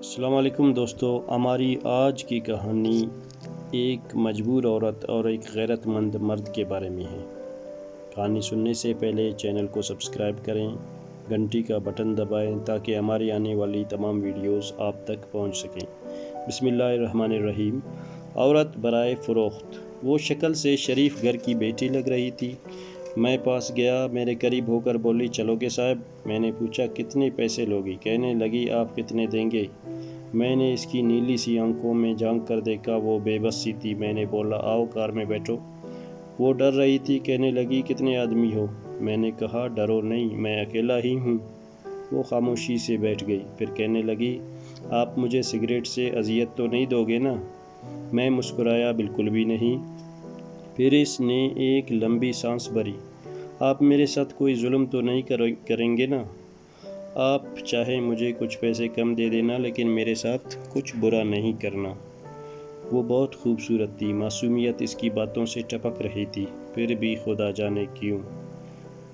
السلام علیکم دوستو، ہماری آج کی کہانی ایک مجبور عورت اور ایک غیرت مند مرد کے بارے میں ہے۔ کہانی سننے سے پہلے چینل کو سبسکرائب کریں، گھنٹی کا بٹن دبائیں تاکہ ہماری آنے والی تمام ویڈیوز آپ تک پہنچ سکیں۔ بسم اللہ الرحمن الرحیم۔ عورت برائے فروخت۔ وہ شکل سے شریف گھر کی بیٹی لگ رہی تھی۔ میں پاس گیا، میرے قریب ہو کر بولی، چلو گے صاحب؟ میں نے پوچھا، کتنے پیسے لوگی؟ کہنے لگی، آپ کتنے دیں گے؟ میں نے اس کی نیلی سی آنکھوں میں جھانک کر دیکھا، وہ بے بس سی تھی۔ میں نے بولا، آؤ کار میں بیٹھو۔ وہ ڈر رہی تھی، کہنے لگی، کتنے آدمی ہو؟ میں نے کہا، ڈرو نہیں، میں اکیلا ہی ہوں۔ وہ خاموشی سے بیٹھ گئی، پھر کہنے لگی، آپ مجھے سگریٹ سے اذیت تو نہیں دو گے نا؟ میں مسکرایا، بالکل بھی نہیں۔ پھر اس نے ایک لمبی سانس بھری۔ آپ میرے ساتھ کوئی ظلم تو نہیں کریں گے نا؟ آپ چاہے مجھے کچھ پیسے کم دے دینا، لیکن میرے ساتھ کچھ برا نہیں کرنا۔ وہ بہت خوبصورت تھی، معصومیت اس کی باتوں سے ٹپک رہی تھی، پھر بھی خدا جانے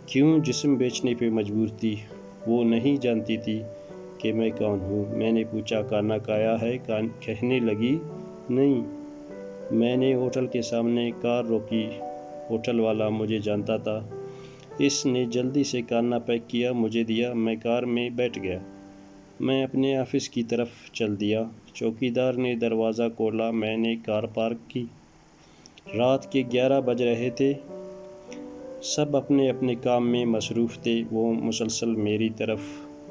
کیوں جسم بیچنے پہ مجبور تھی۔ وہ نہیں جانتی تھی کہ میں کون ہوں۔ میں نے پوچھا، کھانا کھایا ہے؟ کہنے لگی، نہیں۔ میں نے ہوٹل کے سامنے کار روکی۔ ہوٹل والا مجھے جانتا تھا۔ اس نے جلدی سے کھانا پیک کیا، مجھے دیا۔ میں کار میں بیٹھ گیا۔ میں اپنے آفس کی طرف چل دیا۔ چوکیدار نے دروازہ کھولا، میں نے کار پارک کی۔ رات کے 11 بج رہے تھے۔ سب اپنے اپنے کام میں مصروف تھے۔ وہ مسلسل میری طرف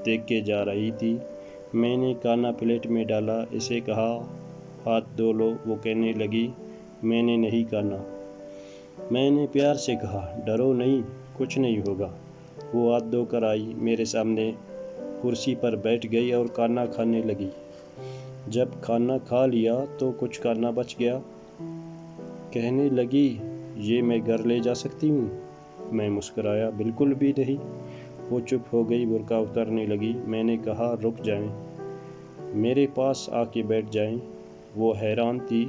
دیکھ کے جا رہی تھی۔ میں نے کھانا پلیٹ میں ڈالا، اسے کہا، ہاتھ دھو لو۔ وہ کہنے لگی، میں نے نہیں کھانا۔ میں نے پیار سے کہا، ڈرو نہیں، کچھ نہیں ہوگا۔ وہ ہاتھ دھو کر آئی، میرے سامنے کرسی پر بیٹھ گئی اور کھانا کھانے لگی۔ جب کھانا کھا لیا تو کچھ کھانا بچ گیا۔ کہنے لگی، یہ میں گھر لے جا سکتی ہوں؟ میں مسکرایا، بالکل بھی نہیں۔ وہ چپ ہو گئی، برقع اتارنے لگی۔ میں نے کہا، رک جائیں، میرے پاس آ کے بیٹھ جائیں۔ وہ حیران تھی،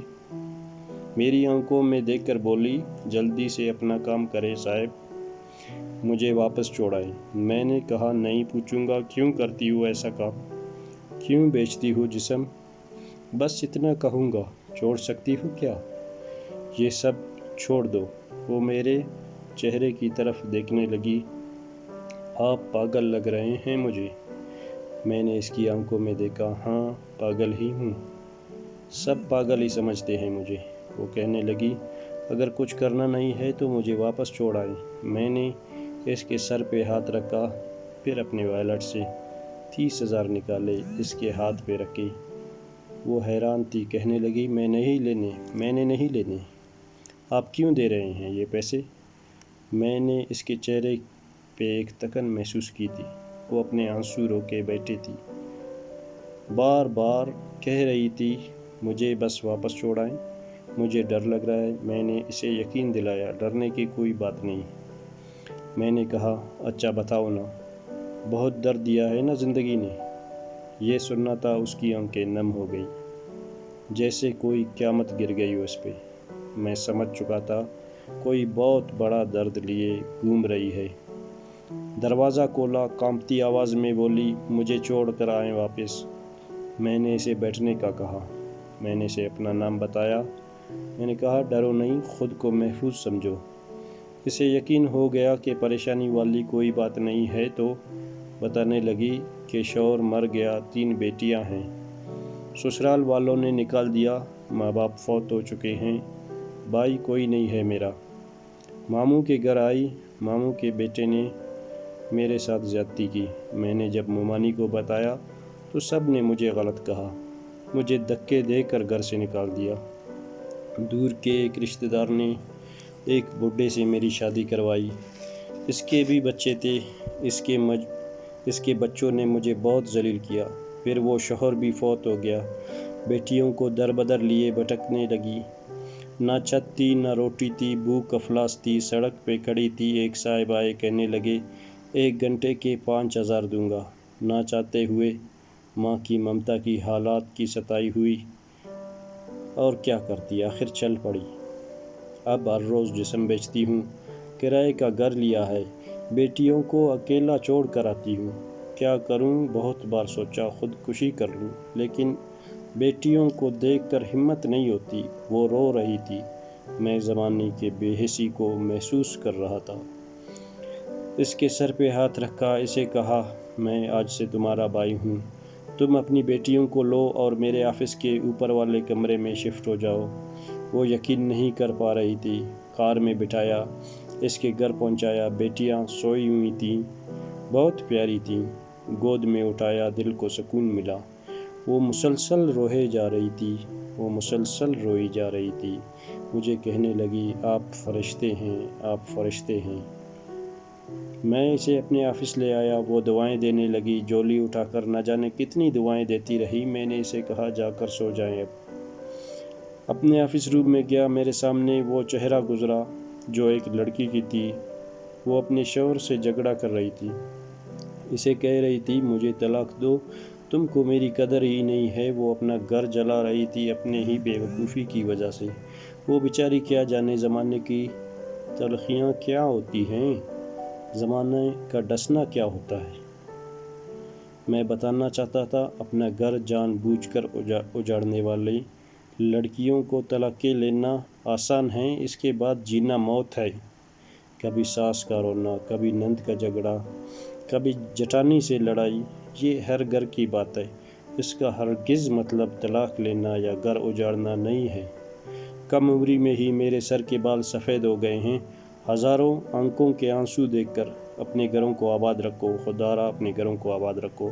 میری آنکھوں میں دیکھ کر بولی، جلدی سے اپنا کام کریں صاحب، مجھے واپس چھوڑائیں۔ میں نے کہا، نہیں پوچھوں گا، کیوں کرتی ہو ایسا کام؟ کیوں بیچتی ہو جسم؟ بس اتنا کہوں گا، چھوڑ سکتی ہو کیا؟ یہ سب چھوڑ دو۔ وہ میرے چہرے کی طرف دیکھنے لگی، آپ پاگل لگ رہے ہیں مجھے۔ میں نے اس کی آنکھوں میں دیکھا، ہاں پاگل ہی ہوں، سب پاگل ہی سمجھتے ہیں مجھے۔ وہ کہنے لگی، اگر کچھ کرنا نہیں ہے تو مجھے واپس چھوڑائیں۔ میں نے اس کے سر پہ ہاتھ رکھا، پھر اپنے والیٹ سے 30,000 نکالے، اس کے ہاتھ پہ رکھے۔ وہ حیران تھی، کہنے لگی، میں نے نہیں لینے۔ آپ کیوں دے رہے ہیں یہ پیسے؟ میں نے اس کے چہرے پہ ایک تکن محسوس کی تھی۔ وہ اپنے آنسو روکے بیٹھی تھی، بار بار کہہ رہی تھی، مجھے بس واپس چھوڑائیں، مجھے ڈر لگ رہا ہے۔ میں نے اسے یقین دلایا، ڈرنے کی کوئی بات نہیں۔ میں نے کہا، اچھا بتاؤ نا، بہت درد دیا ہے نا زندگی نے؟ یہ سننا تھا، اس کی آنکھیں نم ہو گئی، جیسے کوئی قیامت گر گئی اس پہ۔ میں سمجھ چکا تھا، کوئی بہت بڑا درد لیے گھوم رہی ہے۔ دروازہ کھولا، کانپتی آواز میں بولی، مجھے چھوڑ کر آئیں واپس۔ میں نے اسے بیٹھنے کا کہا۔ میں نے اسے اپنا نام بتایا۔ میں نے کہا، ڈرو نہیں، خود کو محفوظ سمجھو۔ اسے یقین ہو گیا کہ پریشانی والی کوئی بات نہیں ہے تو بتانے لگی کہ شوہر مر گیا، 3 بیٹیاں ہیں، سسرال والوں نے نکال دیا، ماں باپ فوت ہو چکے ہیں، بھائی کوئی نہیں ہے میرا۔ ماموں کے گھر آئی، ماموں کے بیٹے نے میرے ساتھ زیادتی کی۔ میں نے جب ممانی کو بتایا تو سب نے مجھے غلط کہا، مجھے دھکے دے کر گھر سے نکال دیا۔ دور کے ایک رشتہ دار نے ایک بڈھے سے میری شادی کروائی، اس کے بھی بچے تھے، اس کے بچوں نے مجھے بہت ذلیل کیا۔ پھر وہ شوہر بھی فوت ہو گیا، بیٹیوں کو در بدر لیے بھٹکنے لگی، نہ چھت تھی نہ روٹی تھی، بھوک افلاس تھی، سڑک پہ کھڑی تھی۔ ایک صاحب آئے، کہنے لگے، 1 گھنٹے کے 5,000 دوں گا۔ نہ چاہتے ہوئے ماں کی ممتا کی حالات کی ستائی ہوئی، اور کیا کرتی، آخر چل پڑی۔ اب ہر روز جسم بیچتی ہوں، کرائے کا گھر لیا ہے، بیٹیوں کو اکیلا چھوڑ کر آتی ہوں۔ کیا کروں، بہت بار سوچا خودکشی کر لوں، لیکن بیٹیوں کو دیکھ کر ہمت نہیں ہوتی۔ وہ رو رہی تھی۔ میں زمانے کے بے حسی کو محسوس کر رہا تھا۔ اس کے سر پہ ہاتھ رکھا، اسے کہا، میں آج سے تمہارا بھائی ہوں۔ تم اپنی بیٹیوں کو لو اور میرے آفس کے اوپر والے کمرے میں شفٹ ہو جاؤ۔ وہ یقین نہیں کر پا رہی تھی۔ کار میں بٹھایا، اس کے گھر پہنچایا۔ بیٹیاں سوئی ہوئی تھیں، بہت پیاری تھیں۔ گود میں اٹھایا، دل کو سکون ملا۔ وہ مسلسل روئے جا رہی تھی۔ مجھے کہنے لگی، آپ فرشتے ہیں، آپ فرشتے ہیں۔ میں اسے اپنے آفس لے آیا۔ وہ دعائیں دینے لگی، جولی اٹھا کر نہ جانے کتنی دعائیں دیتی رہی۔ میں نے اسے کہا، جا کر سو جائیں اب۔ اپنے آفس روم میں گیا، میرے سامنے وہ چہرہ گزرا جو ایک لڑکی کی تھی۔ وہ اپنے شوہر سے جھگڑا کر رہی تھی، اسے کہہ رہی تھی، مجھے طلاق دو، تم کو میری قدر ہی نہیں ہے۔ وہ اپنا گھر جلا رہی تھی اپنے ہی بے وقوفی کی وجہ سے۔ وہ بیچاری کیا جانے زمانے کی تلخیاں کیا ہوتی ہیں، زمانے کا ڈسنا کیا ہوتا ہے۔ میں بتانا چاہتا تھا، اپنا گھر جان بوجھ کر اجاڑنے والی لڑکیوں کو طلاقیں لینا آسان ہے، اس کے بعد جینا موت ہے۔ کبھی ساس کا رونا، کبھی نند کا جھگڑا، کبھی جٹانی سے لڑائی، یہ ہر گھر کی بات ہے۔ اس کا ہرگز مطلب طلاق لینا یا گھر اجاڑنا نہیں ہے۔ کم عمری میں ہی میرے سر کے بال سفید ہو گئے ہیں، ہزاروں آنکھوں کے آنسو دیکھ کر۔ اپنے گھروں کو آباد رکھو، خدارا اپنے گھروں کو آباد رکھو۔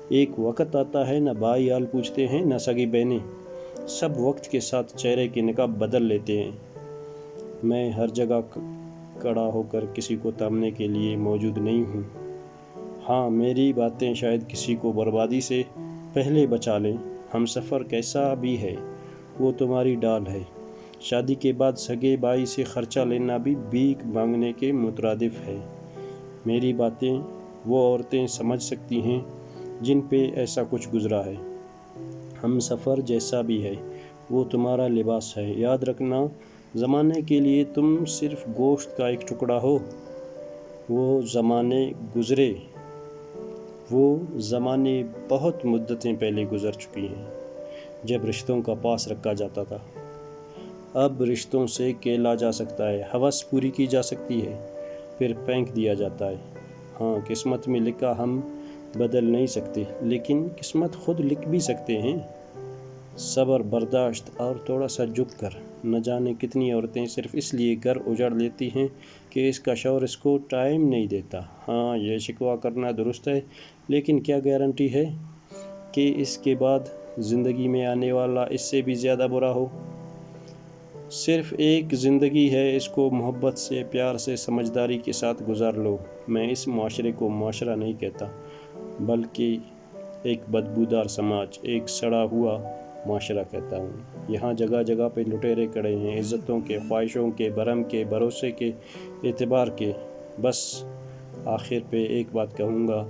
ایک وقت آتا ہے، نہ بھائی حال پوچھتے ہیں، نہ سگی بہنیں، سب وقت کے ساتھ چہرے کے نقاب بدل لیتے ہیں۔ میں ہر جگہ کھڑا ہو کر کسی کو تھامنے کے لیے موجود نہیں ہوں۔ ہاں، میری باتیں شاید کسی کو بربادی سے پہلے بچا لیں۔ ہم سفر کیسا بھی ہے، وہ تمہاری ڈال ہے۔ شادی کے بعد سگے بھائی سے خرچہ لینا بھی بھیک مانگنے کے مترادف ہے۔ میری باتیں وہ عورتیں سمجھ سکتی ہیں جن پہ ایسا کچھ گزرا ہے۔ ہم سفر جیسا بھی ہے، وہ تمہارا لباس ہے۔ یاد رکھنا، زمانے کے لیے تم صرف گوشت کا ایک ٹکڑا ہو۔ وہ زمانے گزرے، وہ زمانے بہت مدتیں پہلے گزر چکی ہیں، جب رشتوں کا پاس رکھا جاتا تھا۔ اب رشتوں سے کھیلا جا سکتا ہے، ہوس پوری کی جا سکتی ہے، پھر پھینک دیا جاتا ہے۔ ہاں، قسمت میں لکھا ہم بدل نہیں سکتے، لیکن قسمت خود لکھ بھی سکتے ہیں۔ صبر، برداشت اور تھوڑا سا جھک کر۔ نہ جانے کتنی عورتیں صرف اس لیے گھر اجاڑ لیتی ہیں کہ اس کا شوہر اس کو ٹائم نہیں دیتا۔ ہاں، یہ شکوہ کرنا درست ہے، لیکن کیا گارنٹی ہے کہ اس کے بعد زندگی میں آنے والا اس سے بھی زیادہ برا ہو؟ صرف ایک زندگی ہے، اس کو محبت سے، پیار سے، سمجھداری کے ساتھ گزار لو۔ میں اس معاشرے کو معاشرہ نہیں کہتا، بلکہ ایک بدبودار سماج، ایک سڑا ہوا معاشرہ کہتا ہوں۔ یہاں جگہ جگہ پہ لٹیرے کھڑے ہیں، عزتوں کے، خواہشوں کے، بھرم کے، بھروسے کے، اعتبار کے۔ بس آخر پہ ایک بات کہوں گا،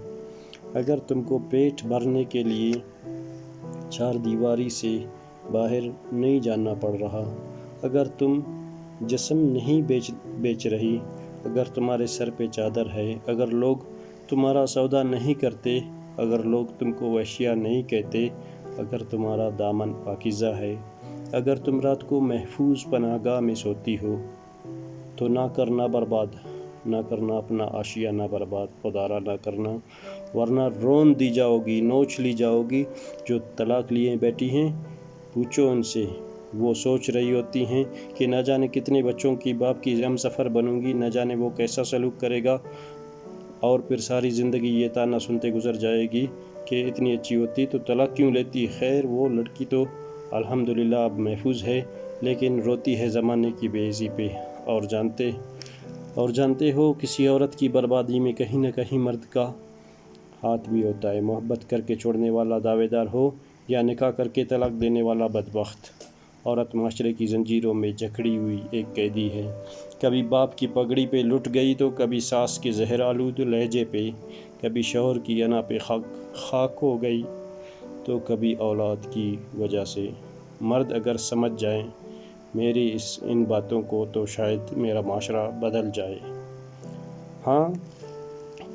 اگر تم کو پیٹ بھرنے کے لیے چار دیواری سے باہر نہیں جانا پڑ رہا، اگر تم جسم نہیں بیچ رہی، اگر تمہارے سر پہ چادر ہے، اگر لوگ تمہارا سودا نہیں کرتے، اگر لوگ تم کو وحشیہ نہیں کہتے، اگر تمہارا دامن پاکیزہ ہے، اگر تم رات کو محفوظ پناہ گاہ میں سوتی ہو، تو نہ کرنا برباد، نہ کرنا اپنا آشیانہ برباد، خدارا نہ کرنا، ورنہ رون دی جاؤ گی، نوچ لی جاؤ گی۔ جو طلاق لیے بیٹھی ہیں، پوچھو ان سے، وہ سوچ رہی ہوتی ہیں کہ نہ جانے کتنے بچوں کی باپ کی ہم سفر بنوں گی، نہ جانے وہ کیسا سلوک کرے گا، اور پھر ساری زندگی یہ تانا سنتے گزر جائے گی کہ اتنی اچھی ہوتی تو طلاق کیوں لیتی۔ خیر، وہ لڑکی تو الحمدللہ اب محفوظ ہے، لیکن روتی ہے زمانے کی بے عزتی پہ۔ اور جانتے ہو، کسی عورت کی بربادی میں کہیں نہ کہیں مرد کا ہاتھ بھی ہوتا ہے، محبت کر کے چھوڑنے والا دعوے دار ہو یا نکاح کر کے طلاق دینے والا بدبخت۔ عورت معاشرے کی زنجیروں میں جکڑی ہوئی ایک قیدی ہے، کبھی باپ کی پگڑی پہ لٹ گئی تو کبھی ساس کے زہر آلود لہجے پہ، کبھی شوہر کی انا پہ خاک ہو گئی تو کبھی اولاد کی وجہ سے۔ مرد اگر سمجھ جائیں میری ان باتوں کو تو شاید میرا معاشرہ بدل جائے۔ ہاں،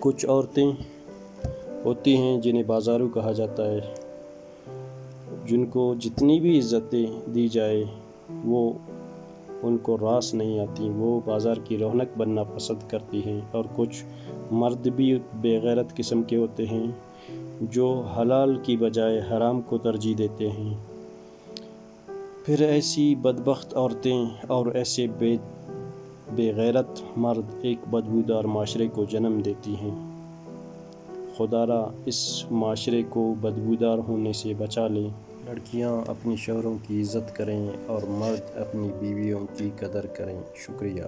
کچھ عورتیں ہوتی ہیں جنہیں بازارو کہا جاتا ہے، جن کو جتنی بھی عزتیں دی جائے وہ ان کو راس نہیں آتی، وہ بازار کی رونق بننا پسند کرتی ہیں۔ اور کچھ مرد بھی بے غیرت قسم کے ہوتے ہیں جو حلال کی بجائے حرام کو ترجیح دیتے ہیں۔ پھر ایسی بدبخت عورتیں اور ایسے بے غیرت مرد ایک بدبودار معاشرے کو جنم دیتی ہیں۔ خدا را اس معاشرے کو بدبودار ہونے سے بچا لے۔ لڑکیاں اپنی شوہروں کی عزت کریں اور مرد اپنی بیویوں کی قدر کریں۔ شکریہ۔